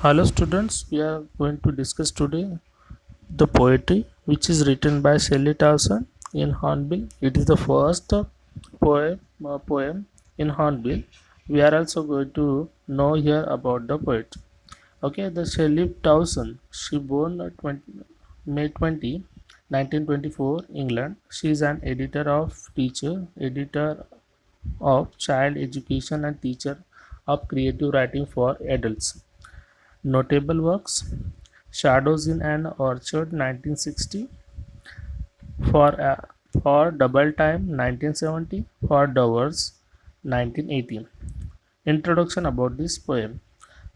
Hello students, we are going to discuss today the poetry which is written by Shelley Towson in Hornbill. It is the first poem in Hornbill. We are also going to know here about the poet. Okay, the Shelley Towson, she born 20, May 20, 1924, England. She is an editor of child education and teacher of creative writing for adults. Notable works: Shadows in an Orchard 1960, For for Double Time 1970, For Dovers 1980. Introduction about this poem.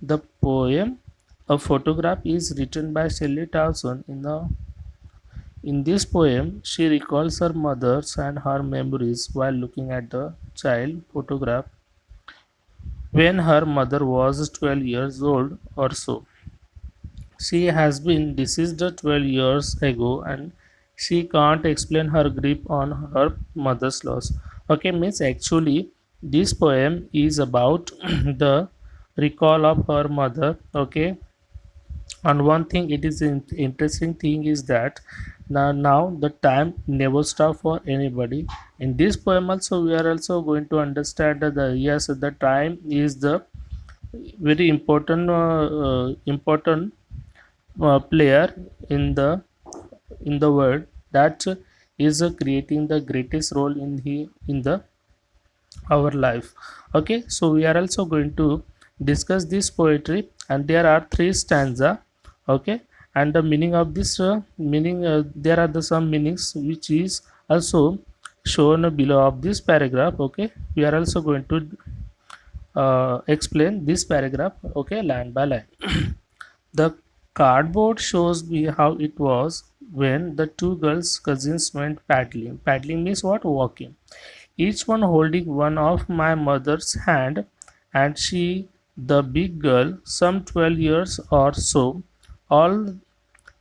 The poem, a photograph, is written by Shelley Towson. In this poem, she recalls her mother's and her memories while looking at the child photograph when her mother was 12 years old or so. She has been deceased 12 years ago and she can't explain her grief on her mother's loss. Okay, means actually this poem is about the recall of her mother. Okay, and one thing it is interesting thing is that now the time never stop for anybody. In this poem also we are also going to understand that the yes the time is the very important player in the world that is creating the greatest role in the our life. Okay, so we are also going to discuss this poetry and there are three stanza. Okay, and the meaning of this meaning there are the some meanings which is also shown below of this paragraph. Okay, we are also going to explain this paragraph, okay, line by line. The cardboard shows me how it was when the two girls' cousins went paddling. Paddling means what? Walking. Each one holding one of my mother's hand, and she, the big girl, some 12 years or so, all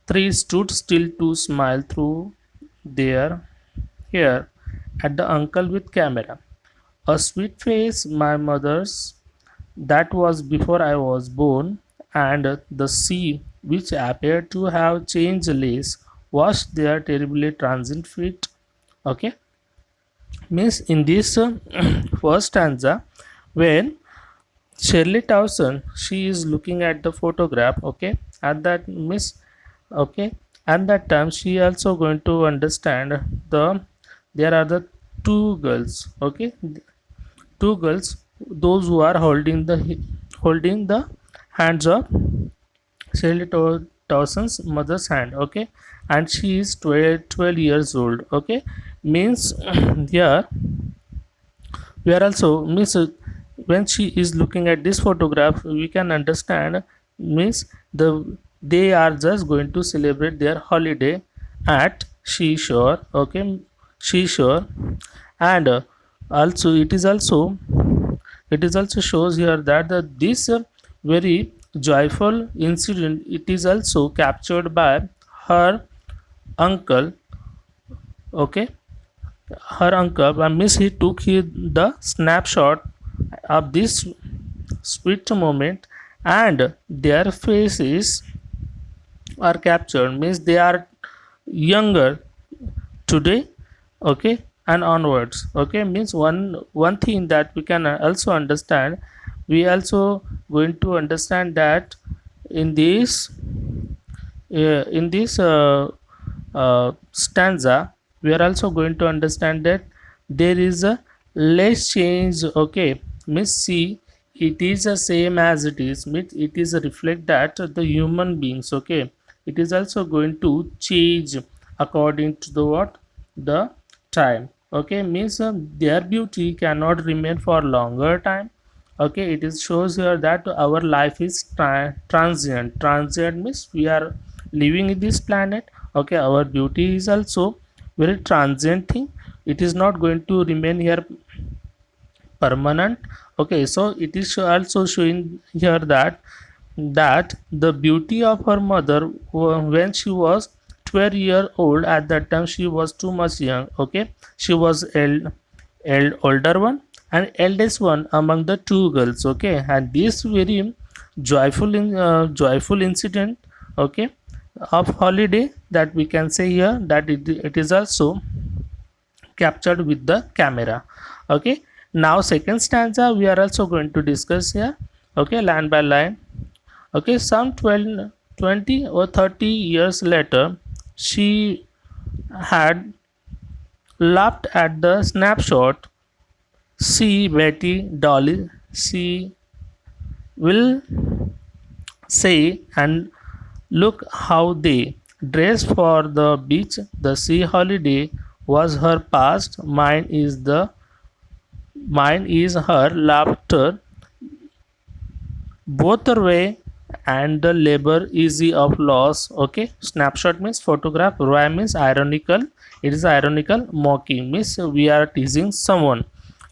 three stood still to smile through their hair at the uncle with camera. A sweet face, my mother's, that was before I was born, and the sea, which appeared to have changed lace, washed their terribly transient feet. Okay, means in this first stanza, when Shirley Towson she is looking at the photograph. Okay, at that miss. Okay, at that time she also going to understand the there are the two girls. Okay, two girls, those who are holding the hands of Shirley Towson's mother's hand. Okay, and she is 12 years old. Okay, means here we are also means when she is looking at this photograph we can understand means the they are just going to celebrate their holiday at seashore. Okay, seashore, and also it is also shows here that this very joyful incident it is also captured by her uncle. Okay, her uncle miss he took the snapshot of this sweet moment and their faces are captured means they are younger today. Okay, and onwards. Okay, means one thing that we can also understand, we also going to understand that in this stanza we are also going to understand that there is a less change. Okay, means see it is the same as it is, means it is a reflect that the human beings. Okay, it is also going to change according to the what the time. Okay, means their beauty cannot remain for longer time. Okay, it is shows here that our life is transient means we are living in this planet. Okay, our beauty is also very transient thing, it is not going to remain here permanent. Okay, so it is also showing here that the beauty of her mother when she was 12-year old, at that time she was too much young. Okay, she was older one and eldest one among the two girls. Okay, and this very joyful incident, okay, of holiday, that we can say here that it is also captured with the camera. Okay, now second stanza we are also going to discuss here. Okay, line by line. Okay, some 12, 20 or 30 years later, she had laughed at the snapshot. See Betty, Dolly, she will say, and look how they dress for the beach. The sea holiday was her past. Mine is her laughter. Both are way, and the labor easy of loss. Okay, snapshot means photograph. Roy means ironical. It is ironical. Mocking means we are teasing someone.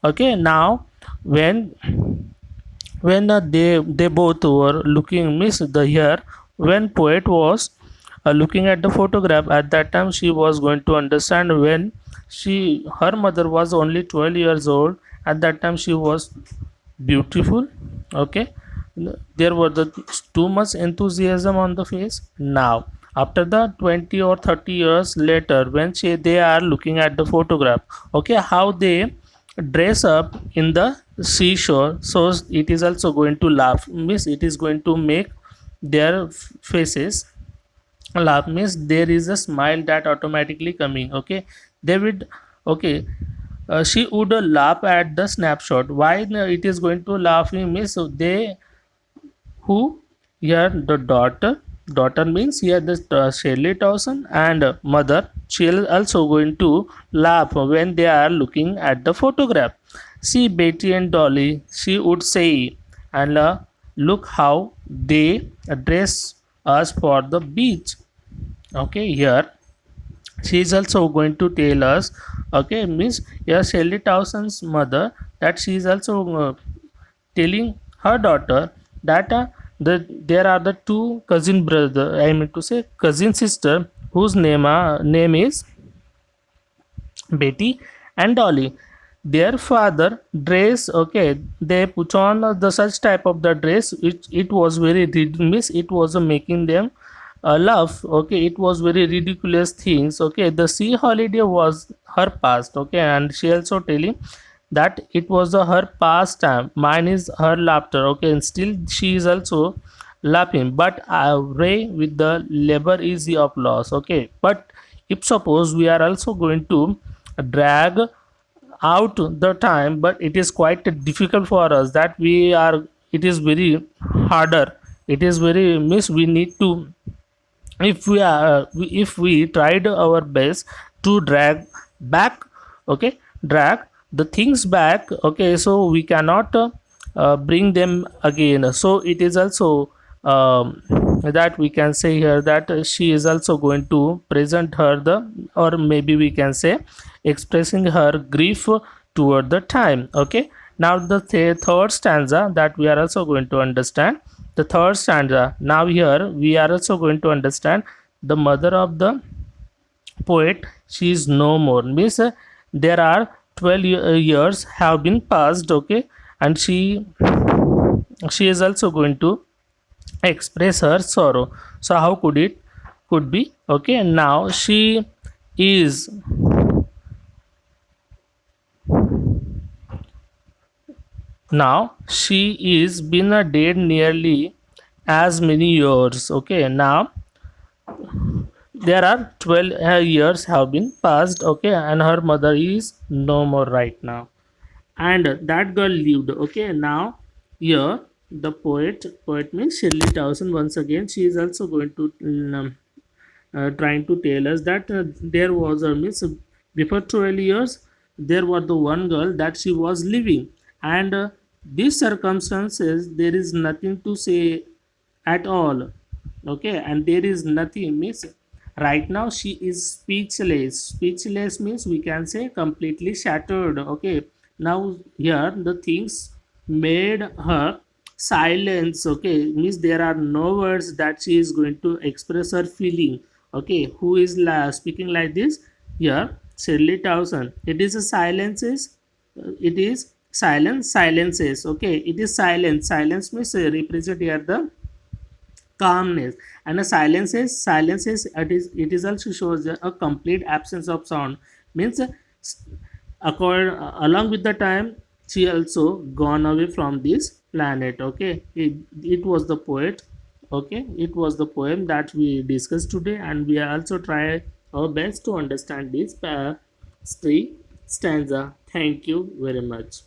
Okay, now when they both were looking, miss the here when poet was looking at the photograph, at that time she was going to understand when she her mother was only 12 years old. At that time she was beautiful. Okay, there were the too much enthusiasm on the face. Now after the 20 or 30 years later, when they are looking at the photograph, okay, how they dress up in the seashore, so it is also going to laugh, means it is going to make their faces laugh, means there is a smile that automatically coming. Okay, they would, okay, she would laugh at the snapshot. Why it is going to laugh, means they who here the daughter means here the Shirley Dawson and mother, she is also going to laugh when they are looking at the photograph. See Betty and Dolly, she would say, and look how they dress us for the beach. Okay, here she is also going to tell us, okay, means here Shirley Dawson's mother, that she is also telling her daughter that there are the two cousin brother, I mean to say cousin sister, whose name is Betty and Dolly. Their father dress, okay, they put on the such type of the dress, it was very miss, it was making them laugh. Okay, it was very ridiculous things. Okay, the sea holiday was her past. Okay, and she also telling that it was her pastime, mine is her laughter. Okay, and still she is also laughing, but Ray with the labor easy of loss. Okay, but if suppose we are also going to drag out the time, but it is quite difficult for us, that we are, it is very harder, it is very miss, we need to, if we are if we tried our best to drag back, okay, drag the things back, okay, so we cannot bring them again. So it is also that we can say here that she is also going to present her the, or maybe we can say expressing her grief toward the time. Okay, now the third stanza that we are also going to understand. The third stanza, now here we are also going to understand the mother of the poet, she is no more, means there are 12 years have been passed. Okay, and she is also going to express her sorrow. So how could it could be? Okay, and now is she is been a dead nearly as many years. Okay, now there are 12 years have been passed. Okay, and her mother is no more right now, and that girl lived. Okay, now here the poet means Shirley Towson, once again she is also going to trying to tell us that there was a miss before 12 years, there was the one girl that she was living, and these circumstances there is nothing to say at all. Okay, and there is nothing, means right now she is speechless means we can say completely shattered. Okay, now here the things made her silence. Okay, means there are no words that she is going to express her feeling. Okay, who is speaking like this here? Shirley Towson. It is a silences, it is Silence, silences. Okay, it is silence. Silence means represent here the calmness, and a silence is it is also shows a complete absence of sound. Means along with the time she also gone away from this planet. Okay, it was the poet. Okay, it was the poem that we discussed today, and we also try our best to understand this three stanza. Thank you very much.